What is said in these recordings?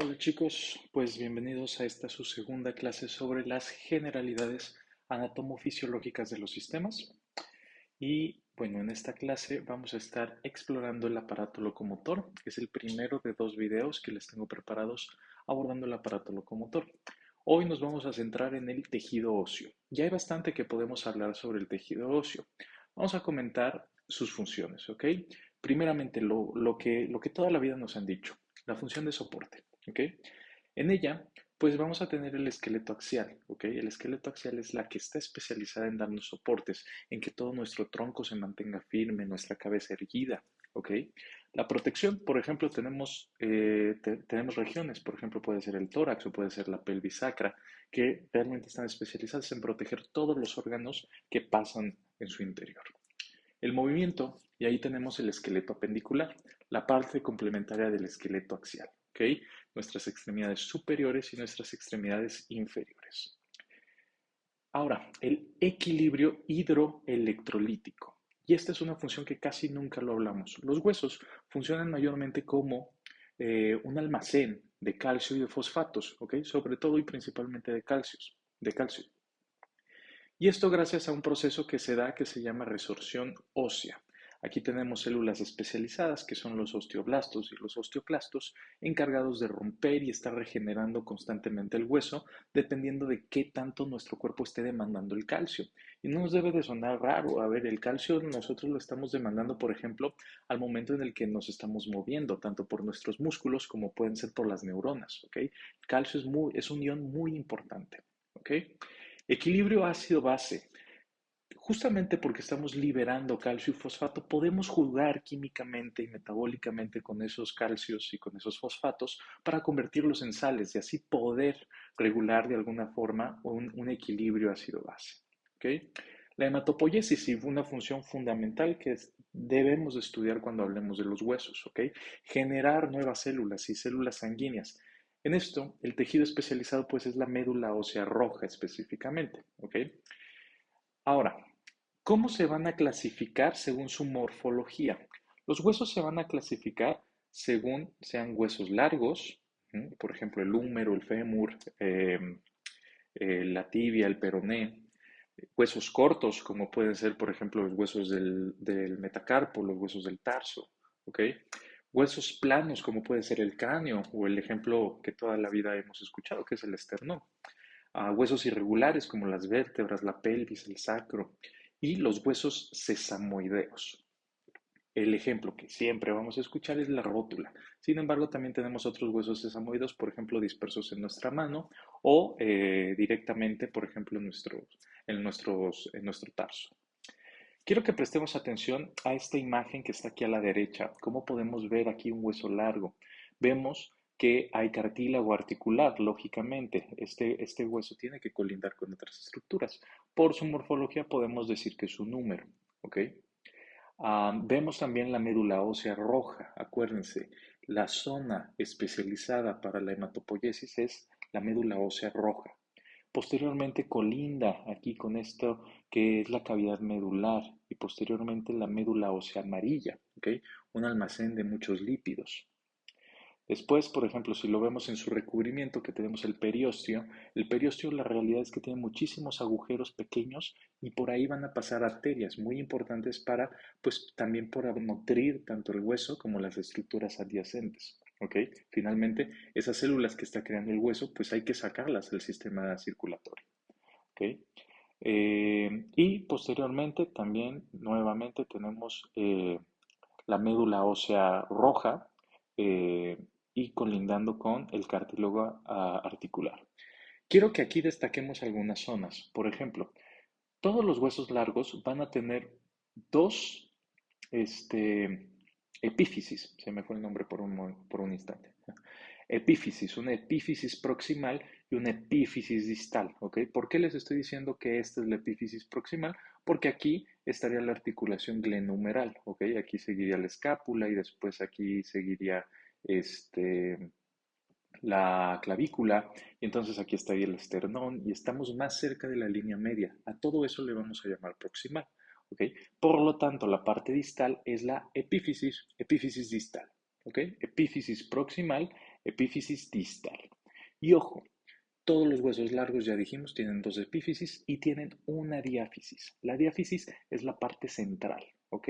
Hola chicos, pues bienvenidos a esta su segunda clase sobre las generalidades anatomofisiológicas de los sistemas. Y bueno, en esta clase vamos a estar explorando el aparato locomotor. Es el primero de dos videos que les tengo preparados abordando el aparato locomotor. Hoy nos vamos a centrar en el tejido óseo. Ya hay bastante que podemos hablar sobre el tejido óseo. Vamos a comentar sus funciones, ¿ok? Primeramente, lo que toda la vida nos han dicho, la función de soporte, ¿ok? En ella, pues vamos a tener el esqueleto axial, ¿ok? El esqueleto axial es la que está especializada en darnos soportes, en que todo nuestro tronco se mantenga firme, nuestra cabeza erguida, ¿ok? La protección, por ejemplo, tenemos regiones, por ejemplo, puede ser el tórax o puede ser la pelvis sacra, que realmente están especializadas en proteger todos los órganos que pasan en su interior. El movimiento, y ahí tenemos el esqueleto apendicular, la parte complementaria del esqueleto axial, ¿ok? Nuestras extremidades superiores y nuestras extremidades inferiores. Ahora, el equilibrio hidroelectrolítico. Y esta es una función que casi nunca lo hablamos. Los huesos funcionan mayormente como un almacén de calcio y de fosfatos, ¿ok? Sobre todo y principalmente de calcio. Y esto gracias a un proceso que se da que se llama resorción ósea. Aquí tenemos células especializadas que son los osteoblastos y los osteoclastos encargados de romper y estar regenerando constantemente el hueso dependiendo de qué tanto nuestro cuerpo esté demandando el calcio. Y no nos debe de sonar raro. A ver, el calcio nosotros lo estamos demandando, por ejemplo, al momento en el que nos estamos moviendo, tanto por nuestros músculos como pueden ser por las neuronas. ¿Ok? El calcio es un ion muy importante. ¿Ok? Equilibrio ácido-base. Justamente porque estamos liberando calcio y fosfato, podemos jugar químicamente y metabólicamente con esos calcios y con esos fosfatos para convertirlos en sales y así poder regular de alguna forma un equilibrio ácido-base. ¿Okay? La hematopoiesis, sí, una función fundamental que debemos de estudiar cuando hablemos de los huesos. ¿Okay? Generar nuevas células y células sanguíneas. En esto, el tejido especializado pues es la médula ósea roja específicamente. ¿Okay? Ahora, ¿cómo se van a clasificar según su morfología? Los huesos se van a clasificar según sean huesos largos, por ejemplo, el húmero, el fémur, la tibia, el peroné. Huesos cortos, como pueden ser, por ejemplo, los huesos del metacarpo, los huesos del tarso. ¿Ok? Huesos planos, como puede ser el cráneo, o el ejemplo que toda la vida hemos escuchado, que es el esternón. Huesos irregulares como las vértebras, la pelvis, el sacro y los huesos sesamoideos. El ejemplo que siempre vamos a escuchar es la rótula. Sin embargo, también tenemos otros huesos sesamoideos, por ejemplo, dispersos en nuestra mano o directamente, por ejemplo, en nuestro tarso. Quiero que prestemos atención a esta imagen que está aquí a la derecha. ¿Cómo podemos ver aquí un hueso largo? Vemos que hay cartílago articular, lógicamente. Este hueso tiene que colindar con otras estructuras. Por su morfología podemos decir que es un número. ¿Ok? Vemos también la médula ósea roja. Acuérdense, la zona especializada para la hematopoiesis es la médula ósea roja. Posteriormente colinda aquí con esto que es la cavidad medular y posteriormente la médula ósea amarilla, ¿ok? Un almacén de muchos lípidos. Después, por ejemplo, si lo vemos en su recubrimiento, que tenemos el periósteo la realidad es que tiene muchísimos agujeros pequeños y por ahí van a pasar arterias muy importantes para, pues también para nutrir tanto el hueso como las estructuras adyacentes. ¿Ok? Finalmente, esas células que está creando el hueso, pues hay que sacarlas del sistema circulatorio. ¿Ok? Y posteriormente también nuevamente tenemos la médula ósea roja eh, y colindando con el cartílago articular. Quiero que aquí destaquemos algunas zonas. Por ejemplo, todos los huesos largos van a tener dos este, epífisis, se me fue el nombre por un instante. Epífisis, una epífisis proximal y una epífisis distal, ¿ok? ¿Por qué les estoy diciendo que esta es la epífisis proximal? Porque aquí estaría la articulación glenumeral, ¿ok? Aquí seguiría la escápula y después aquí seguiría este, la clavícula y entonces aquí estaría el esternón y estamos más cerca de la línea media. A todo eso le vamos a llamar proximal, ¿ok? Por lo tanto, la parte distal es la epífisis distal, ¿ok? Epífisis proximal, epífisis distal. Y ojo, todos los huesos largos, ya dijimos, tienen dos epífisis y tienen una diáfisis. La diáfisis es la parte central, ¿ok?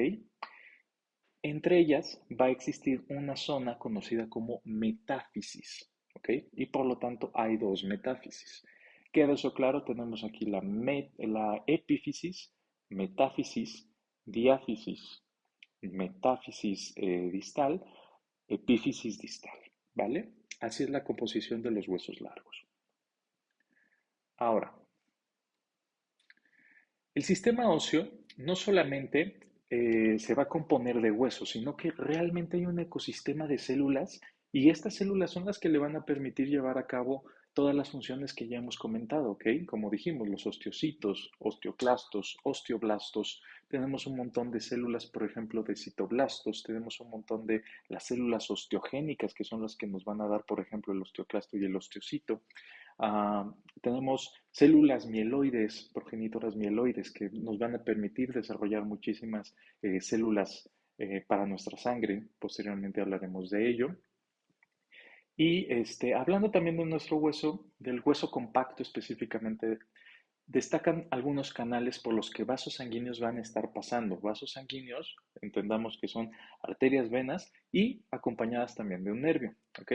Entre ellas va a existir una zona conocida como metáfisis, ¿ok? Y por lo tanto hay dos metáfisis. ¿Queda eso claro? Tenemos aquí la epífisis, metáfisis, diáfisis, metáfisis distal, epífisis distal, ¿vale? Así es la composición de los huesos largos. Ahora, el sistema óseo no solamente se va a componer de huesos, sino que realmente hay un ecosistema de células y estas células son las que le van a permitir llevar a cabo todas las funciones que ya hemos comentado, ¿ok? Como dijimos, los osteocitos, osteoclastos, osteoblastos, tenemos un montón de células, por ejemplo, de citoblastos, tenemos un montón de las células osteogénicas, que son las que nos van a dar, por ejemplo, el osteoclasto y el osteocito. Tenemos células mieloides, progenitoras mieloides, que nos van a permitir desarrollar muchísimas células para nuestra sangre. Posteriormente hablaremos de ello. Y hablando también de nuestro hueso, del hueso compacto específicamente, destacan algunos canales por los que vasos sanguíneos van a estar pasando. Vasos sanguíneos, entendamos que son arterias, venas y acompañadas también de un nervio, ¿ok?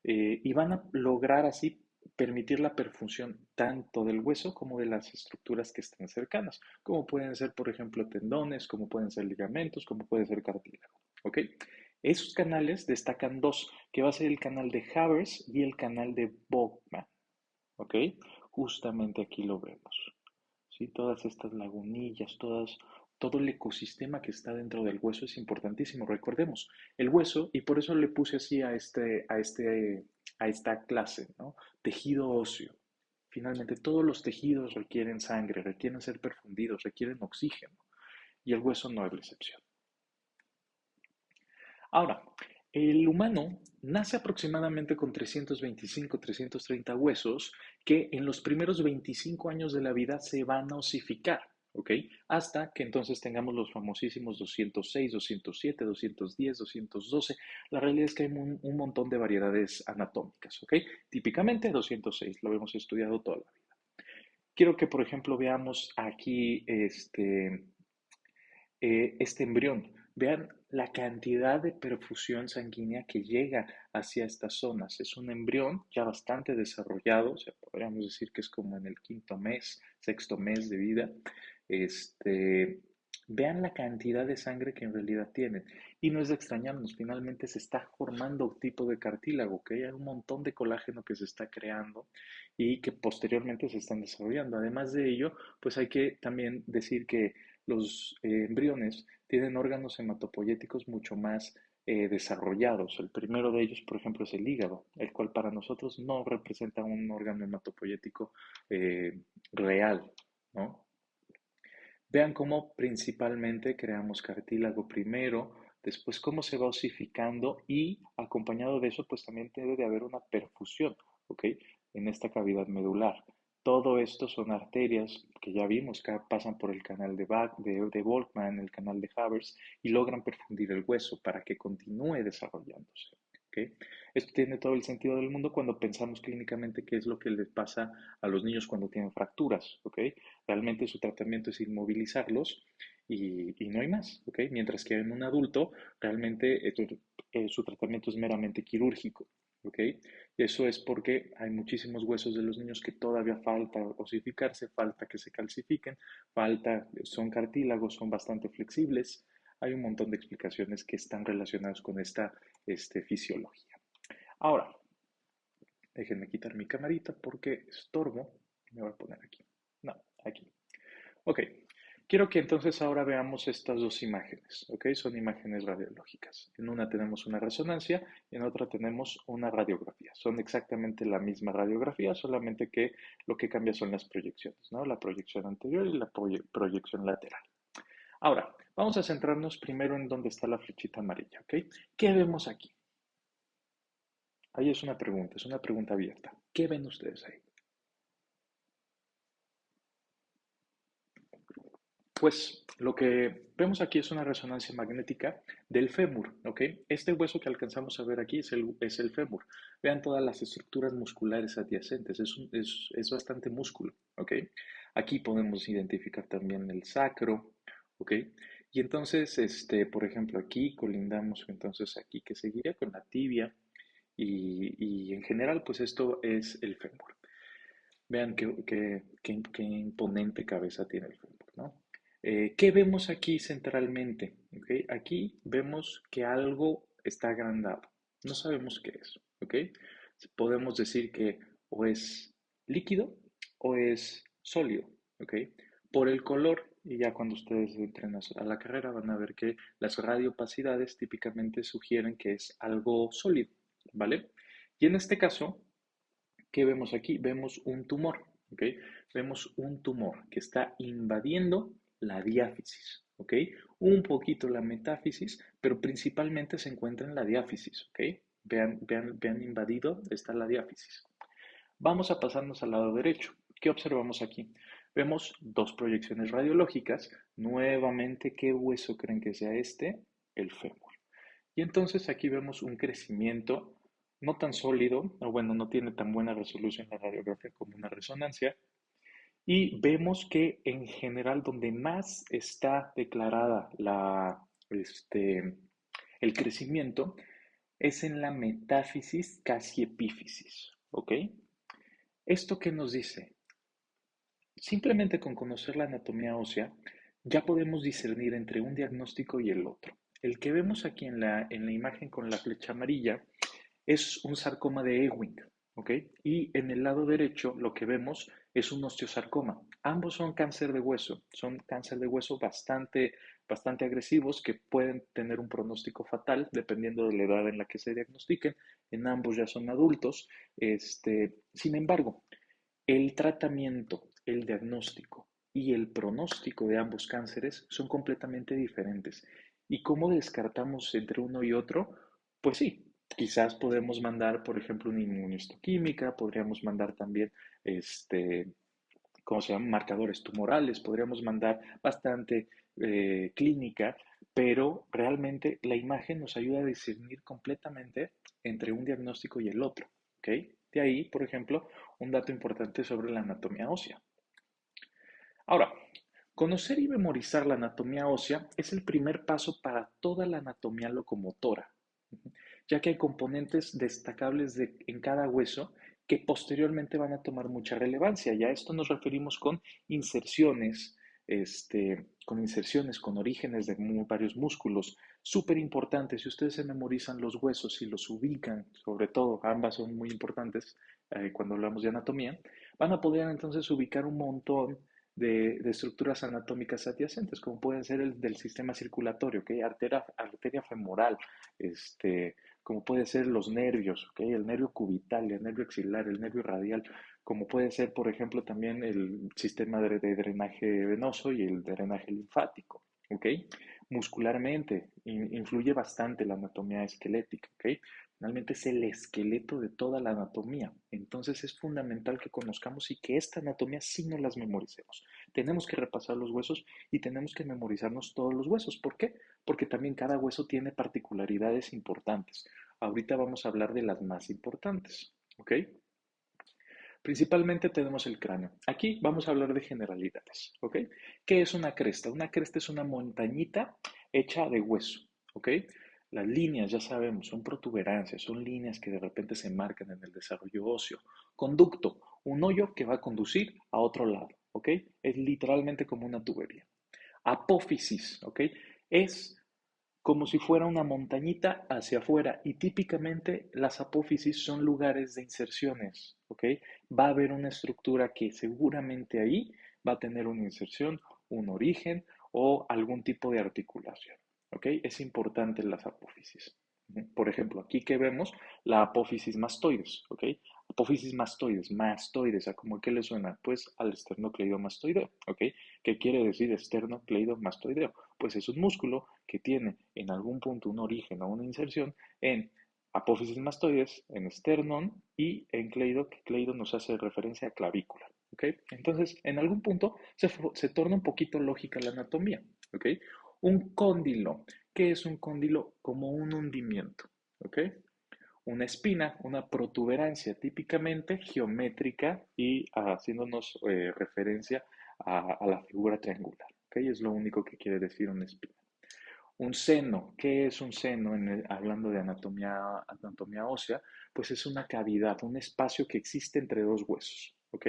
Y van a lograr así permitir la perfusión tanto del hueso como de las estructuras que estén cercanas, como pueden ser, por ejemplo, tendones, como pueden ser ligamentos, como puede ser cartílago, ¿ok? Esos canales destacan dos, que va a ser el canal de Havers y el canal de Bowman, ¿ok? Justamente aquí lo vemos, ¿sí? Todas estas lagunillas, todo el ecosistema que está dentro del hueso es importantísimo. Recordemos, el hueso, y por eso le puse así a esta clase, ¿no? Tejido óseo. Finalmente, todos los tejidos requieren sangre, requieren ser perfundidos, requieren oxígeno, y el hueso no es la excepción. Ahora, el humano nace aproximadamente con 325, 330 huesos que en los primeros 25 años de la vida se van a osificar, ¿ok? Hasta que entonces tengamos los famosísimos 206, 207, 210, 212. La realidad es que hay un montón de variedades anatómicas, ¿ok? Típicamente 206, lo hemos estudiado toda la vida. Quiero que, por ejemplo, veamos aquí este embrión. Vean la cantidad de perfusión sanguínea que llega hacia estas zonas. Es un embrión ya bastante desarrollado, o sea, podríamos decir que es como en el quinto mes, sexto mes de vida. Vean la cantidad de sangre que en realidad tienen. Y no es de extrañarnos, finalmente se está formando un tipo de cartílago, que hay un montón de colágeno que se está creando y que posteriormente se están desarrollando. Además de ello, pues hay que también decir que los embriones tienen órganos hematopoyéticos mucho más desarrollados. El primero de ellos, por ejemplo, es el hígado, el cual para nosotros no representa un órgano hematopoyético real, ¿no? Vean cómo principalmente creamos cartílago primero, después cómo se va osificando y acompañado de eso, pues también debe de haber una perfusión, ¿ok? En esta cavidad medular. Todo esto son arterias que ya vimos que pasan por el canal de Volkmann, el canal de Havers, y logran perfundir el hueso para que continúe desarrollándose. ¿Okay? Esto tiene todo el sentido del mundo cuando pensamos clínicamente qué es lo que les pasa a los niños cuando tienen fracturas. ¿Okay? Realmente su tratamiento es inmovilizarlos y no hay más. ¿Okay? Mientras que en un adulto realmente su tratamiento es meramente quirúrgico. ¿Ok? Eso es porque hay muchísimos huesos de los niños que todavía falta osificarse, falta que se calcifiquen, son cartílagos, son bastante flexibles. Hay un montón de explicaciones que están relacionadas con esta fisiología. Ahora, déjenme quitar mi camarita porque estorbo. Me voy a poner aquí. No, aquí. Ok, quiero que entonces ahora veamos estas dos imágenes, ¿ok? Son imágenes radiológicas. En una tenemos una resonancia, en otra tenemos una radiografía. Son exactamente la misma radiografía, solamente que lo que cambia son las proyecciones, ¿no? La proyección anterior y la proyección lateral. Ahora, vamos a centrarnos primero en dónde está la flechita amarilla, ¿ok? ¿Qué vemos aquí? Ahí es una pregunta abierta. ¿Qué ven ustedes ahí? Pues lo que vemos aquí es una resonancia magnética del fémur, ¿ok? Este hueso que alcanzamos a ver aquí es el fémur. Vean todas las estructuras musculares adyacentes, es bastante músculo, ¿ok? Aquí podemos identificar también el sacro, ¿ok? Y entonces, por ejemplo, aquí colindamos, entonces aquí que seguiría con la tibia y en general, pues esto es el fémur. Vean qué imponente cabeza tiene el fémur, ¿no? ¿Qué vemos aquí centralmente? ¿Ok? Aquí vemos que algo está agrandado. No sabemos qué es, ¿ok? Podemos decir que o es líquido o es sólido, ¿ok? Por el color, y ya cuando ustedes entren a la carrera van a ver que las radiopacidades típicamente sugieren que es algo sólido, ¿vale? Y en este caso, ¿qué vemos aquí? Vemos un tumor, ¿ok? Vemos un tumor que está invadiendo la diáfisis, ¿ok? Un poquito la metáfisis, pero principalmente se encuentra en la diáfisis, ¿ok? Vean invadido, está la diáfisis. Vamos a pasarnos al lado derecho. ¿Qué observamos aquí? Vemos dos proyecciones radiológicas. Nuevamente, ¿qué hueso creen que sea este? El fémur. Y entonces aquí vemos un crecimiento no tan sólido, o bueno, no tiene tan buena resolución la radiografía como una resonancia. Y vemos que en general donde más está declarada el crecimiento es en la metáfisis casi epífisis. ¿Ok? ¿Esto qué nos dice? Simplemente con conocer la anatomía ósea, ya podemos discernir entre un diagnóstico y el otro. El que vemos aquí en la imagen con la flecha amarilla es un sarcoma de Ewing, ¿ok? Y en el lado derecho lo que vemos es un osteosarcoma. Ambos son cáncer de hueso, son cáncer de hueso bastante agresivos que pueden tener un pronóstico fatal dependiendo de la edad en la que se diagnostiquen. En ambos ya son adultos. Sin embargo, el tratamiento, el diagnóstico y el pronóstico de ambos cánceres son completamente diferentes. ¿Y cómo descartamos entre uno y otro? Pues sí, quizás podemos mandar, por ejemplo, una inmunohistoquímica, podríamos mandar también, ¿cómo se llama? Marcadores tumorales, podríamos mandar bastante clínica, pero realmente la imagen nos ayuda a discernir completamente entre un diagnóstico y el otro, ¿ok? De ahí, por ejemplo, un dato importante sobre la anatomía ósea. Ahora, conocer y memorizar la anatomía ósea es el primer paso para toda la anatomía locomotora, ya que hay componentes destacables en cada hueso que posteriormente van a tomar mucha relevancia. Y a esto nos referimos inserciones, con orígenes de varios músculos, súper importantes. Si ustedes se memorizan los huesos y los ubican, sobre todo, ambas son muy importantes cuando hablamos de anatomía, van a poder entonces ubicar un montón de estructuras anatómicas adyacentes, como pueden ser el del sistema circulatorio, ¿okay? Arteria femoral, como puede ser los nervios, ¿okay? El nervio cubital, el nervio axilar, el nervio radial, como puede ser, por ejemplo, también el sistema de drenaje venoso y el drenaje linfático, ¿ok? Muscularmente, influye bastante la anatomía esquelética, ¿ok? Finalmente es el esqueleto de toda la anatomía. Entonces es fundamental que conozcamos y que esta anatomía sí no las memoricemos. Tenemos que repasar los huesos y tenemos que memorizarnos todos los huesos. ¿Por qué? Porque también cada hueso tiene particularidades importantes. Ahorita vamos a hablar de las más importantes, ¿ok? Principalmente tenemos el cráneo. Aquí vamos a hablar de generalidades, ¿ok? ¿Qué es una cresta? Una cresta es una montañita hecha de hueso, ¿ok? Las líneas, ya sabemos, son protuberancias, son líneas que de repente se marcan en el desarrollo óseo. Conducto, un hoyo que va a conducir a otro lado, ¿ok? Es literalmente como una tubería. Apófisis, ¿ok? Es como si fuera una montañita hacia afuera y típicamente las apófisis son lugares de inserciones, ¿ok? Va a haber una estructura que seguramente ahí va a tener una inserción, un origen o algún tipo de articulación, ¿ok? Es importante las apófisis. Por ejemplo, aquí que vemos la apófisis mastoides, ¿ok? Apófisis mastoides, mastoides, ¿a cómo qué le suena? Pues al esternocleidomastoideo, ¿ok? ¿Qué quiere decir esternocleidomastoideo? Pues es un músculo que tiene en algún punto un origen o una inserción en apófisis mastoides, en esternón y en cleido, que cleido nos hace referencia a clavícula. ¿ok? Entonces, en algún punto se torna un poquito lógica la anatomía, ¿ok? Un cóndilo, ¿qué es un cóndilo? Como un hundimiento, ¿ok? Una espina, una protuberancia típicamente geométrica y haciéndonos referencia a la figura triangular, ¿ok? Es lo único que quiere decir una espina. Un seno, ¿qué es un seno? Hablando de anatomía ósea, pues es una cavidad, un espacio que existe entre dos huesos, ¿ok?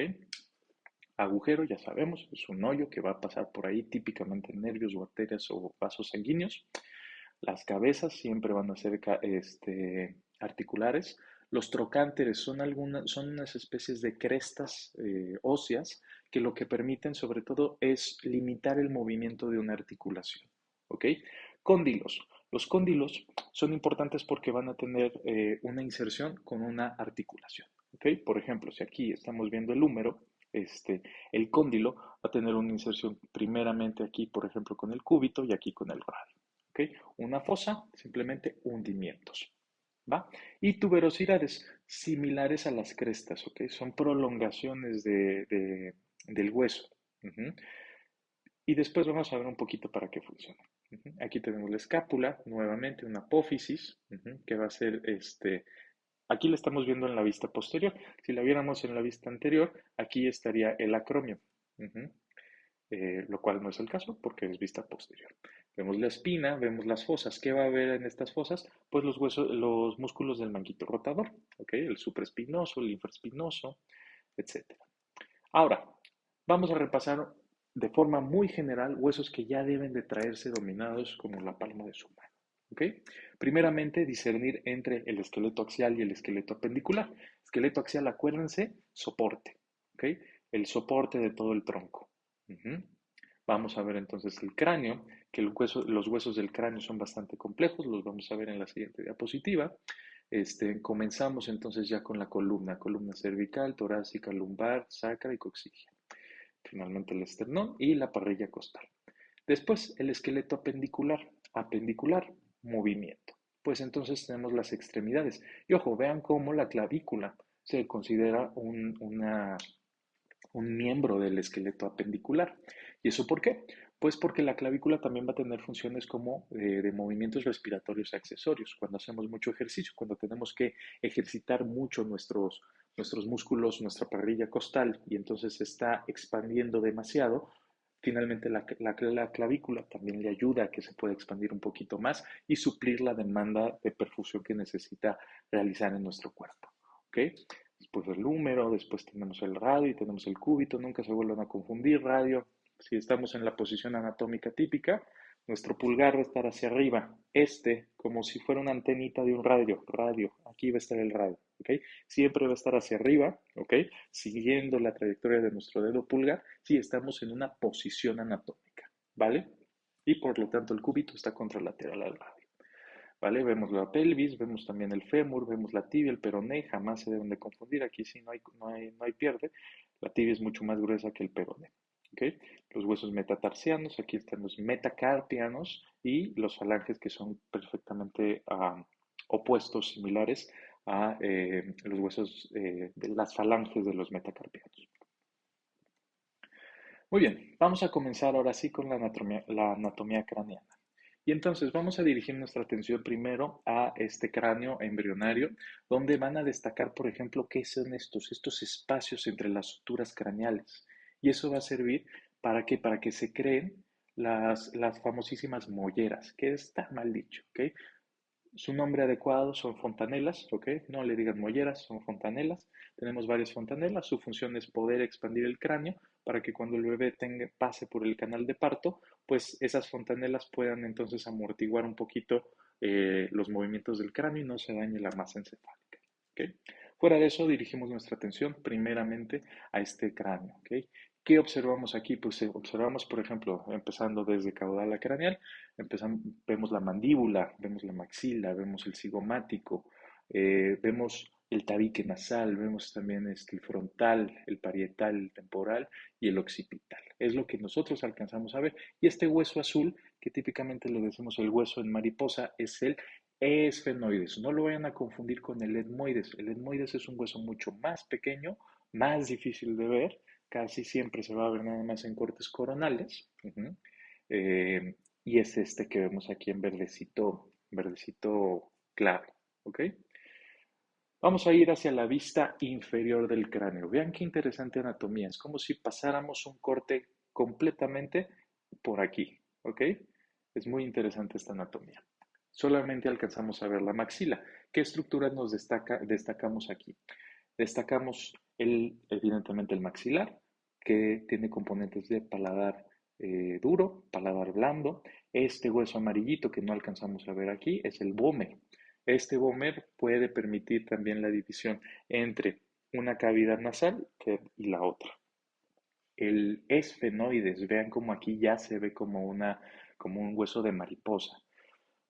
Agujero, ya sabemos, es un hoyo que va a pasar por ahí, típicamente nervios o arterias o vasos sanguíneos. Las cabezas siempre van a ser articulares. Los trocánteres son unas especies de crestas óseas que lo que permiten sobre todo es limitar el movimiento de una articulación. ¿Ok? Cóndilos. Los cóndilos son importantes porque van a tener una inserción con una articulación. ¿Ok? Por ejemplo, si aquí estamos viendo el húmero, el cóndilo va a tener una inserción primeramente aquí, por ejemplo, con el cúbito y aquí con el radio. ¿Ok? Una fosa, simplemente hundimientos. ¿Va? Y tuberosidades, similares a las crestas, ¿ok? Son prolongaciones del hueso. Ujú. Y después vamos a ver un poquito para qué funciona. Ujú. Aquí tenemos la escápula, nuevamente una apófisis, que va a ser aquí la estamos viendo en la vista posterior. Si la viéramos en la vista anterior, aquí estaría el acromio. Ujú. Lo cual no es el caso porque es vista posterior. Vemos la espina, vemos las fosas. ¿Qué va a haber en estas fosas? Pues los huesos, los músculos del manguito rotador, ¿ok? El supraespinoso, el infraespinoso, etcétera. Ahora, vamos a repasar de forma muy general huesos que ya deben de traerse dominados como la palma de su mano. ¿Ok? Primeramente, discernir entre el esqueleto axial y el esqueleto apendicular. Esqueleto axial, acuérdense, soporte. ¿Ok? El soporte de todo el tronco. Ujú. Vamos a ver entonces el cráneo, que los huesos del cráneo son bastante complejos, los vamos a ver en la siguiente diapositiva. Comenzamos entonces ya con la columna cervical, torácica, lumbar, sacra y coxígea. Finalmente el esternón y la parrilla costal. Después el esqueleto apendicular, movimiento. Pues entonces tenemos las extremidades. Y ojo, vean cómo la clavícula se considera un miembro del esqueleto apendicular. ¿Y eso por qué? Pues porque la clavícula también va a tener funciones como de movimientos respiratorios accesorios, cuando hacemos mucho ejercicio, cuando tenemos que ejercitar mucho nuestros músculos, nuestra parrilla costal, y entonces se está expandiendo demasiado. Finalmente, la clavícula también le ayuda a que se pueda expandir un poquito más y suplir la demanda de perfusión que necesita realizar en nuestro cuerpo. ¿Ok? Después el húmero, después tenemos el radio y tenemos el cúbito, nunca se vuelvan a confundir, radio. Si estamos en la posición anatómica típica, nuestro pulgar va a estar hacia arriba, como si fuera una antenita de un radio, aquí va a estar el radio, ¿ok? Siempre va a estar hacia arriba, ¿ok? Siguiendo la trayectoria de nuestro dedo pulgar, si estamos en una posición anatómica, ¿vale? Y por lo tanto el cúbito está contralateral al radio. ¿Vale? Vemos la pelvis, vemos también el fémur, vemos la tibia, el peroné, jamás se deben de confundir, aquí sí no hay pierde, la tibia es mucho más gruesa que el peroné, ¿ok? Los huesos metatarsianos, aquí están los metacarpianos y los falanges que son perfectamente opuestos, similares a los huesos de las falanges de los metacarpianos. Muy bien, vamos a comenzar ahora sí con la anatomía craneana. Y entonces vamos a dirigir nuestra atención primero a este cráneo embrionario, donde van a destacar, por ejemplo, qué son estos espacios entre las suturas craneales. Y eso va a servir para qué, para que se creen las famosísimas molleras, que está mal dicho, ¿ok? Su nombre adecuado son fontanelas, ¿ok? No le digan molleras, son fontanelas. Tenemos varias fontanelas. Su función es poder expandir el cráneo para que cuando el bebé pase por el canal de parto, pues esas fontanelas puedan entonces amortiguar un poquito los movimientos del cráneo y no se dañe la masa encefálica, ¿ok? Fuera de eso, dirigimos nuestra atención primeramente a este cráneo, ¿ok? ¿Qué observamos aquí? Pues observamos, por ejemplo, empezando desde caudal a craneal, vemos la mandíbula, vemos la maxila, vemos el cigomático, vemos el tabique nasal, vemos también el frontal, el parietal, el temporal y el occipital. Es lo que nosotros alcanzamos a ver. Y este hueso azul, que típicamente le decimos el hueso en mariposa, es el esfenoides. No lo vayan a confundir con el etmoides. El etmoides es un hueso mucho más pequeño, más difícil de ver, casi siempre se va a ver nada más en cortes coronales. Y es este que vemos aquí en verdecito, verdecito claro, ¿ok? Vamos a ir hacia la vista inferior del cráneo. Vean qué interesante anatomía. Es como si pasáramos un corte completamente por aquí, ¿ok? Es muy interesante esta anatomía. Solamente alcanzamos a ver la maxila. ¿Qué estructuras nos destacamos aquí? Destacamos evidentemente el maxilar, que tiene componentes de paladar duro, paladar blando. Este hueso amarillito que no alcanzamos a ver aquí es el vómer. Este vómer puede permitir también la división entre una cavidad nasal y la otra. El esfenoides, vean como aquí ya se ve como un hueso de mariposa.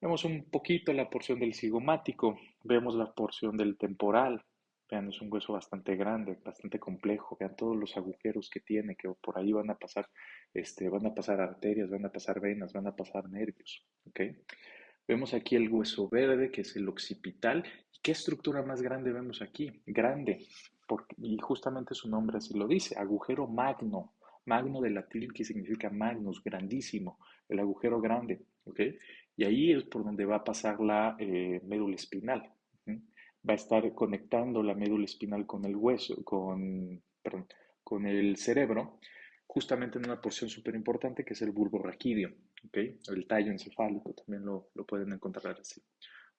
Vemos un poquito la porción del cigomático, vemos la porción del temporal. Vean, es un hueso bastante grande, bastante complejo. Vean todos los agujeros que tiene, que por ahí van a pasar arterias, van a pasar venas, van a pasar nervios. ¿Ok? Vemos aquí el hueso verde, que es el occipital. ¿Y qué estructura más grande vemos aquí? Grande, y justamente su nombre así lo dice, agujero magno. Magno de latín que significa magnus, grandísimo, el agujero grande, ¿ok? Y ahí es por donde va a pasar la médula espinal. ¿Sí? Va a estar conectando la médula espinal con el hueso, perdón, con el cerebro, justamente en una porción súper importante que es el bulbo raquídeo. ¿Okay? El tallo encefálico también lo pueden encontrar así.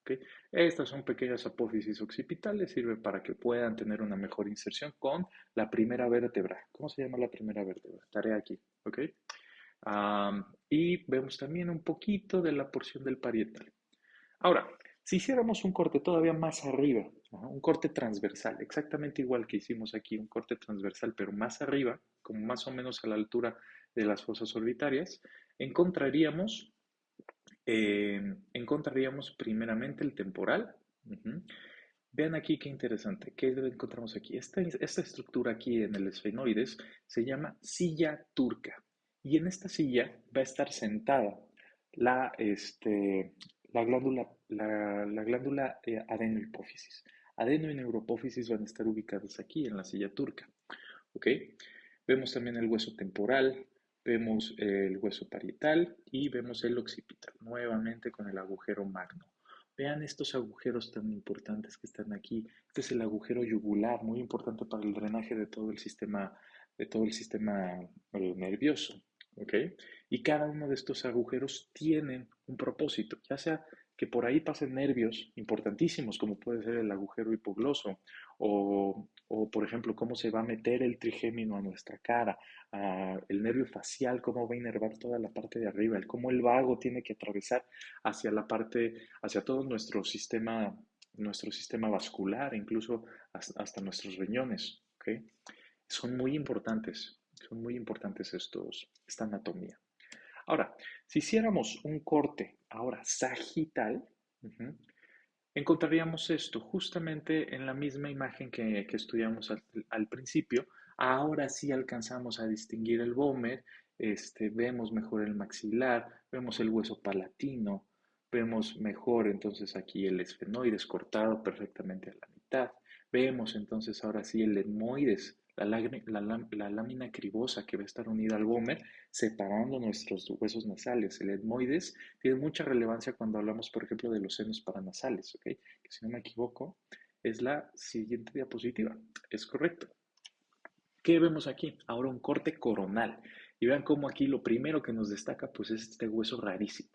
¿Okay? Estas son pequeñas apófisis occipitales, sirve para que puedan tener una mejor inserción con la primera vértebra. ¿Cómo se llama la primera vértebra? Tarea aquí. ¿Okay? Y vemos también un poquito de la porción del parietal. Ahora, si hiciéramos un corte todavía más arriba, un corte transversal, exactamente igual que hicimos aquí, un corte transversal, pero más arriba, como más o menos a la altura de las fosas orbitarias, encontraríamos, encontraríamos primeramente el temporal. Ujú. Vean aquí qué interesante. ¿Qué encontramos aquí? Esta estructura aquí en el esfenoides se llama silla turca. Y en esta silla va a estar sentada la, este, la glándula adenohipófisis. Adeno y neuropófisis van a estar ubicadas aquí en la silla turca. ¿Ok? Vemos también el hueso temporal, vemos el hueso parietal y vemos el occipital, nuevamente con el agujero magno. Vean estos agujeros tan importantes que están aquí. Este es el agujero yugular, muy importante para el drenaje de todo el sistema nervioso. ¿Ok? Y cada uno de estos agujeros tienen un propósito, ya sea que por ahí pasen nervios importantísimos, como puede ser el agujero hipogloso, por ejemplo, cómo se va a meter el trigémino a nuestra cara, el nervio facial, cómo va a inervar toda la parte de arriba, el cómo el vago tiene que atravesar hacia la parte, hacia todo nuestro sistema vascular, incluso hasta nuestros riñones. ¿Okay? Son muy importantes esta anatomía. Ahora, si hiciéramos un corte ahora sagital, uh-huh, encontraríamos esto justamente en la misma imagen que estudiamos al principio. Ahora sí alcanzamos a distinguir el vómer, vemos mejor el maxilar, vemos el hueso palatino, vemos mejor entonces aquí el esfenoides cortado perfectamente a la mitad. Vemos entonces ahora sí el etmoides, la lámina cribosa que va a estar unida al vómer, separando nuestros huesos nasales. El etmoides tiene mucha relevancia cuando hablamos, por ejemplo, de los senos paranasales, ¿ok? Que si no me equivoco, es la siguiente diapositiva. Es correcto. ¿Qué vemos aquí? Ahora un corte coronal. Y vean cómo aquí lo primero que nos destaca, pues es este hueso rarísimo.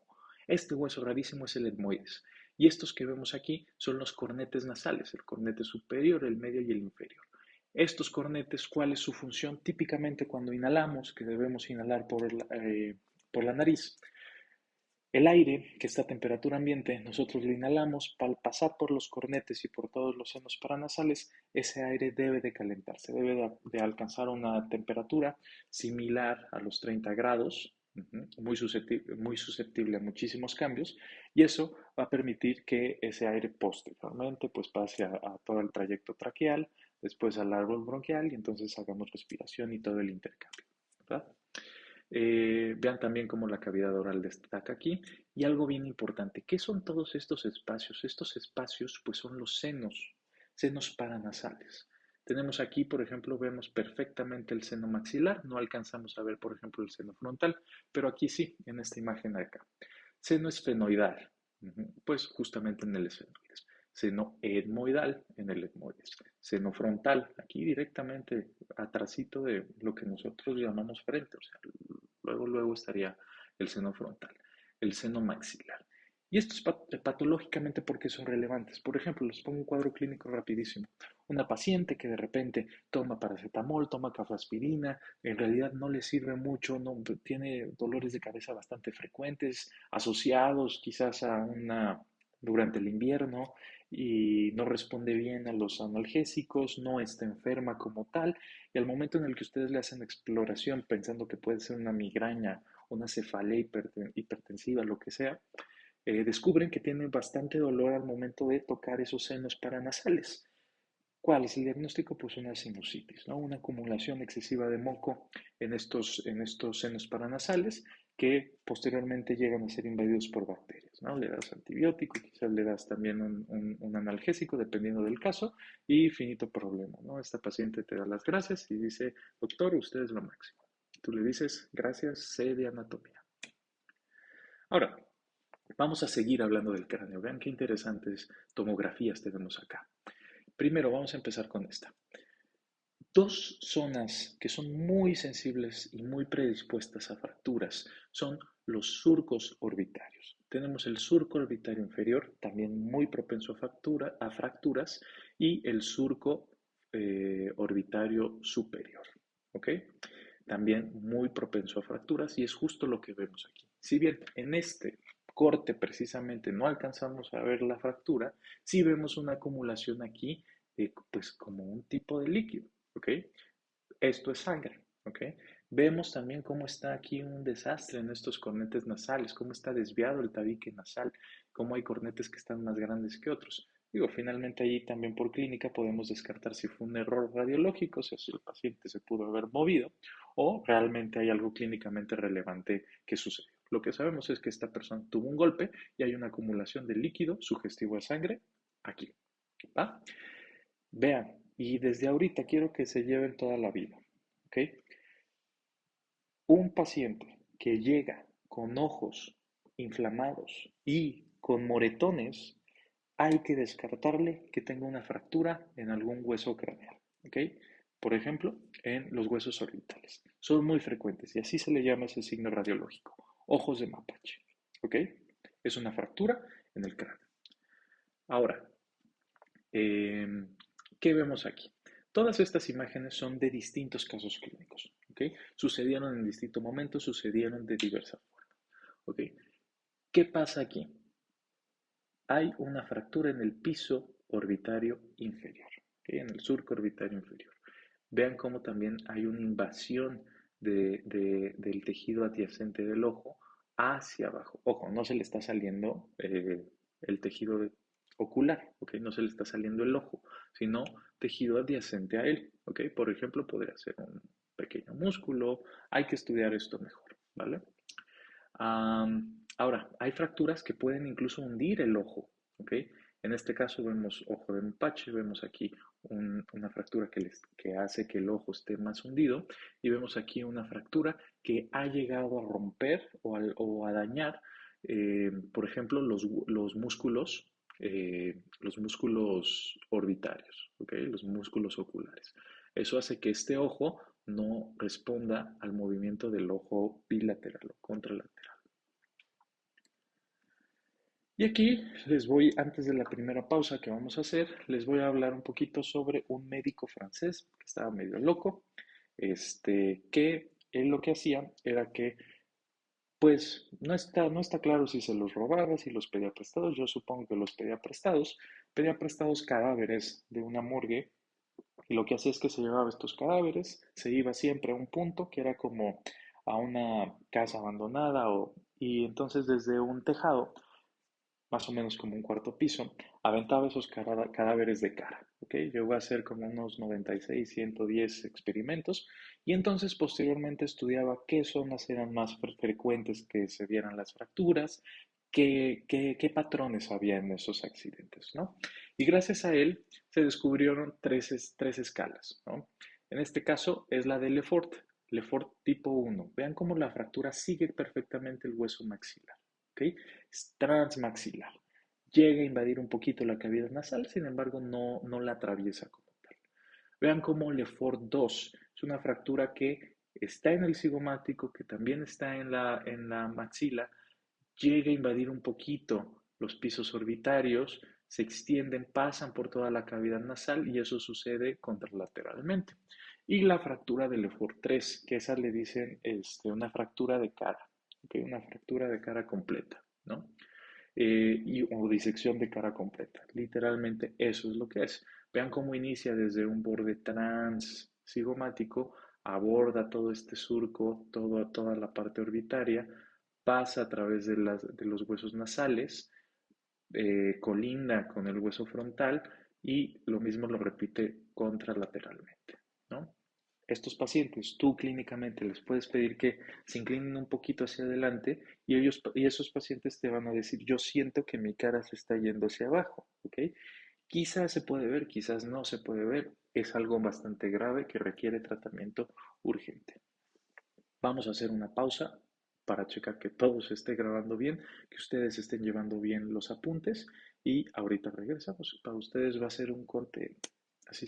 Este hueso rarísimo es el etmoides. Y estos que vemos aquí son los cornetes nasales, el cornete superior, el medio y el inferior. Estos cornetes, ¿cuál es su función? Típicamente cuando inhalamos, que debemos inhalar por la nariz, el aire que está a temperatura ambiente, nosotros lo inhalamos, al pasar por los cornetes y por todos los senos paranasales, ese aire debe de calentarse, debe de alcanzar una temperatura similar a los 30 grados, muy susceptible a muchísimos cambios, y eso va a permitir que ese aire posteriormente pues pase a todo el trayecto traqueal, después al árbol bronquial, y entonces hagamos respiración y todo el intercambio, ¿verdad? Vean también cómo la cavidad oral destaca aquí. Y algo bien importante, ¿qué son todos estos espacios? Estos espacios pues son los senos paranasales. Tenemos aquí, por ejemplo, vemos perfectamente el seno maxilar, no alcanzamos a ver, por ejemplo, el seno frontal, pero aquí sí, en esta imagen de acá. Seno esfenoidal, pues justamente en el esfenoides. Seno etmoidal en el etmoides. Seno frontal, aquí directamente atrásito de lo que nosotros llamamos frente, o sea, luego estaría el seno frontal. El seno maxilar. Y esto es patológicamente porque son relevantes. Por ejemplo, les pongo un cuadro clínico rapidísimo. Una paciente que de repente toma paracetamol, toma cafeaspirina, en realidad no le sirve mucho, no, tiene dolores de cabeza bastante frecuentes, asociados quizás a durante el invierno y no responde bien a los analgésicos, no está enferma como tal, y al momento en el que ustedes le hacen exploración pensando que puede ser una migraña, una cefalea hipertensiva, lo que sea, descubren que tienen bastante dolor al momento de tocar esos senos paranasales. ¿Cuál es el diagnóstico? Pues una sinusitis, ¿no? Una acumulación excesiva de moco en estos senos paranasales que posteriormente llegan a ser invadidos por bacterias, ¿no? Le das antibiótico, quizás le das también un analgésico, dependiendo del caso, y finito problema, ¿no? Esta paciente te da las gracias y dice, doctor, usted es lo máximo. Tú le dices, gracias, sé de anatomía. Ahora, vamos a seguir hablando del cráneo. Vean qué interesantes tomografías tenemos acá. Primero, vamos a empezar con esta. Dos zonas que son muy sensibles y muy predispuestas a fracturas son los surcos orbitarios. Tenemos el surco orbitario inferior, también muy propenso a fracturas, y el surco orbitario superior. ¿Ok? También muy propenso a fracturas y es justo lo que vemos aquí. Si bien en este corte precisamente no alcanzamos a ver la fractura, sí vemos una acumulación aquí, pues como un tipo de líquido. ¿Ok? Esto es sangre. ¿Ok? Vemos también cómo está aquí un desastre en estos cornetes nasales, cómo está desviado el tabique nasal, cómo hay cornetes que están más grandes que otros. Digo, finalmente ahí también por clínica podemos descartar si fue un error radiológico, o sea, si el paciente se pudo haber movido o realmente hay algo clínicamente relevante que sucedió. Lo que sabemos es que esta persona tuvo un golpe y hay una acumulación de líquido sugestivo de sangre aquí. ¿Va? Vean, y desde ahorita quiero que se lleven toda la vida. ¿Ok? Un paciente que llega con ojos inflamados y con moretones, hay que descartarle que tenga una fractura en algún hueso craneal. ¿Ok? Por ejemplo, en los huesos orbitales. Son muy frecuentes y así se le llama ese signo radiológico. Ojos de mapache. ¿Ok? Es una fractura en el cráneo. Ahora, ¿qué vemos aquí? Todas estas imágenes son de distintos casos clínicos, ¿ok? Sucedieron en distintos momentos, sucedieron de diversa forma, ¿ok? ¿Qué pasa aquí? Hay una fractura en el piso orbitario inferior, ¿ok? En el surco orbitario inferior. Vean cómo también hay una invasión del tejido adyacente del ojo hacia abajo. Ojo, no se le está saliendo el tejido ocular, ¿ok? No se le está saliendo el ojo, sino tejido adyacente a él, ¿ok? Por ejemplo, podría ser un pequeño músculo. Hay que estudiar esto mejor, ¿vale? Ahora, hay fracturas que pueden incluso hundir el ojo, ¿ok? En este caso vemos ojo de mapache, vemos aquí una fractura que hace que el ojo esté más hundido y vemos aquí una fractura que ha llegado a romper o a dañar, por ejemplo, los músculos orbitarios, ¿ok? Los músculos oculares. Eso hace que este ojo no responda al movimiento del ojo bilateral o contralateral. Y aquí antes de la primera pausa que vamos a hacer, les voy a hablar un poquito sobre un médico francés que estaba medio loco, que él lo que hacía era que, pues, no está claro si se los robaba, si los pedía prestados, yo supongo que los pedía prestados cadáveres de una morgue, y lo que hacía es que se llevaba estos cadáveres, se iba siempre a un punto que era como a una casa abandonada, y entonces desde un tejado más o menos como un cuarto piso, aventaba esos cadáveres de cara. ¿Ok? Llegó a hacer como unos 96, 110 experimentos y entonces posteriormente estudiaba qué zonas eran más frecuentes que se vieran las fracturas, qué patrones había en esos accidentes, ¿no? Y gracias a él se descubrieron tres escalas, ¿no? En este caso es la de Lefort, Lefort tipo 1. Vean cómo la fractura sigue perfectamente el hueso maxilar, ¿ok? Es transmaxilar. Llega a invadir un poquito la cavidad nasal, sin embargo no la atraviesa como tal. Vean cómo Lefort 2 es una fractura que está en el cigomático, que también está en la maxila, llega a invadir un poquito los pisos orbitarios, se extienden, pasan por toda la cavidad nasal y eso sucede contralateralmente. Y la fractura de Lefort 3, que esa le dicen una fractura de cara, ¿okay? Una fractura de cara completa, ¿no? O disección de cara completa. Literalmente eso es lo que es. Vean cómo inicia desde un borde transigomático, aborda todo este surco, toda la parte orbitaria, pasa a través de los huesos nasales, colinda con el hueso frontal y lo mismo lo repite contralateralmente, ¿no? Estos pacientes, tú clínicamente les puedes pedir que se inclinen un poquito hacia adelante y esos pacientes te van a decir, yo siento que mi cara se está yendo hacia abajo, ¿ok? Quizás se puede ver, quizás no se puede ver, es algo bastante grave que requiere tratamiento urgente. Vamos a hacer una pausa para checar que todo se esté grabando bien, que ustedes estén llevando bien los apuntes y ahorita regresamos. Para ustedes va a ser un corte